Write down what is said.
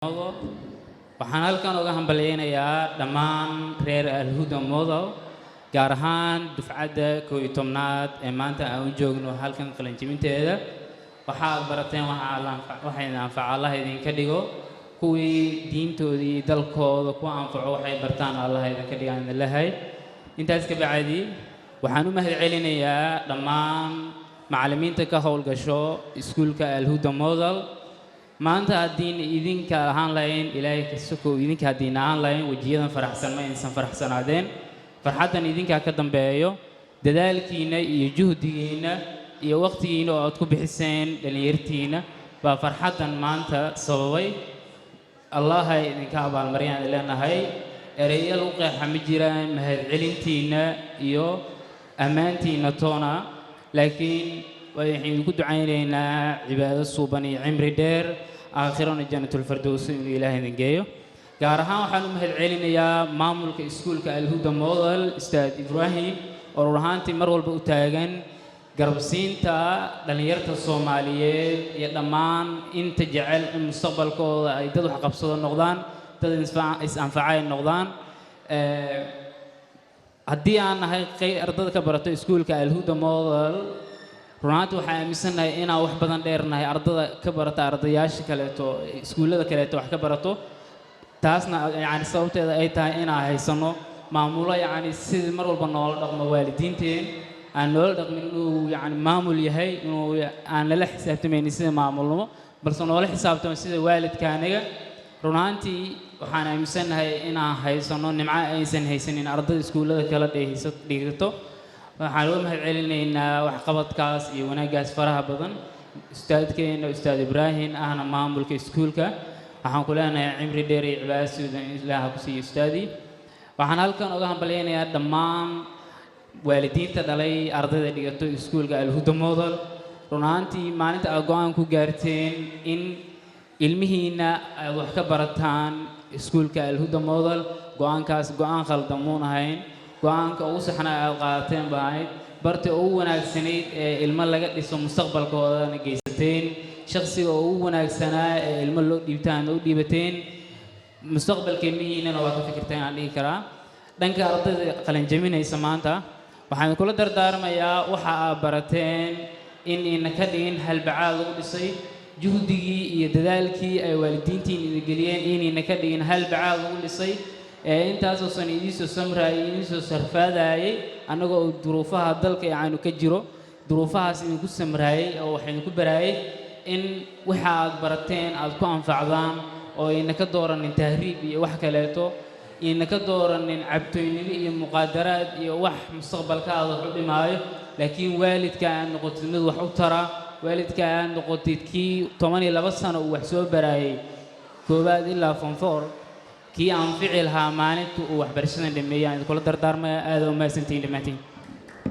waxaan halkan uga hambaleynayaa dhammaan reer Al-Huda Model gaar ahaan dufcadda 11aad ee maanta aan u joogno halkan qalinjibinteeda waxaad barateen waxayna anfaca Allah idinka dhigo kuwii diintoodii dalkooda ku anfaco waxay bartaan Allah idinka dhigaan Ilaahay intaas ka bacdi waxaan u mahadcelinayaa dhammaan macallimiinta ka howlgasho iskuulka Al-Huda Model maanta hadii idinka ahaan lahayn Ilaahay ka soo idinka hadii aan lahayn wajiyadan faraxsan ma insan faraxsanaadeen farxadan idinka ka dambeeyo dadaalkiina iyo juhdigiina iyo waqtigiina oo aad ku bixiseen dhalinyartiina ba farxadan maanta sababay Allah ay idinka abaalmariyaan ilaahay ereyal u qeexa ma jiraan mahadcelintiina iyo amaantiina toona laakiin waxaan ku ducaynaynaa cibaado suuban iyo cimri dheer aakhirana jannatul firdaws inuu Ilaahay idin geeyo gaar ahaan waxaan u mahadcelinayaa maamulka iskuulka Al-Huda Model Ustaad Ibrahim oo ruuxaantii mar walba u taagan garabsiinta dhalinyarta Soomaaliyeed iyo dhammaan inta jecel in mustaqbalkooda ay dad wax qabsado noqdaan dad is-anfacay noqdaan haddii aan nahay ardayda ka barato iskuulka Al-Huda Model runtii waxaan aaminsanahay inaan wax badan dheernahay ardayda ka barata ardayaasha kale iskuulada kale wax ka barato taasna yani sababteeda ay tahay inaan haysano maamulo yani sidii mar walba nool dhaqmo waalidiinteen aan nool dhaqmin inuu yani maamul yahay inuu aan la xisaabtamaynin sida maamulnimo balse nool xisaabtamo sida waalidkaanaga runtii waxaan aaminsanahay inaan haysano nimco aysan haysanin ardayda iskuulada kala dhigato waxaan u mahadcelinaynaa waxqabadkaas iyo wanaagaas faraha badan ustaadkeena Ustaad Ibrahim ahna maamulka iskuulka waxaan ku leenahay cimri dheer iyo cibaado suudan Ilaahay ku siiyo ustaadi waxaan halkan uga hambaleynayaa dhammaan waalidiinta dhalay ardayda dhigato iskuulka Al-Huda Model runtii maalinta aad go'aan ku gaarteen in ilmihiina ay wax ka barataan iskuulka Al-Huda Model go'aankaas go'aan khaldamuun ahayn go'aanka ugu saxnaa aad qaateen baahay barta ugu wanaagsanayd ee ilmo laga dhiso mustaqbalkooda geysateen shakhsiga ugu wanaagsanaa ee ilmo loo dhiibtaan oo dhiibateen mustaqbalkeena waa ka fikirteen aan dhigi karaa dhanka ardayda qalinjabinaysa maanta waxaan kula dardaarmayaa waxa aad barateen in ka dhigin halbacaad lagu dhisay juhdigii iyo dadaalkii ay waalidiintiin idin geliyeen in ka dhigin halbacaad lagu dhisay intaas oo san idiisoo samraayay idiisoo sarfaadayay anagoo duruufaha dalka aanu ka jiro duruufahaas idinku samraayay oo waxaan ku baraayay in waxa aad barateen aad ku anfacdaan oo ina ka dooranin tahriib iyo wax kaleeto ina ka dooranin cabtooynimo iyo muqaadaraad iyo wax mustaqbalkaada wax u dhimaayo laakiin waalidka aan noqotid mid wax u tara waalidka aan noqotid kii 12 sano uu wax soo baraayay koobaad ilaa form 4 kii aan ficil haa maalintu wax barashada dhameeyay kula dardaarmaya aad u mahadsantiin dhamaantiin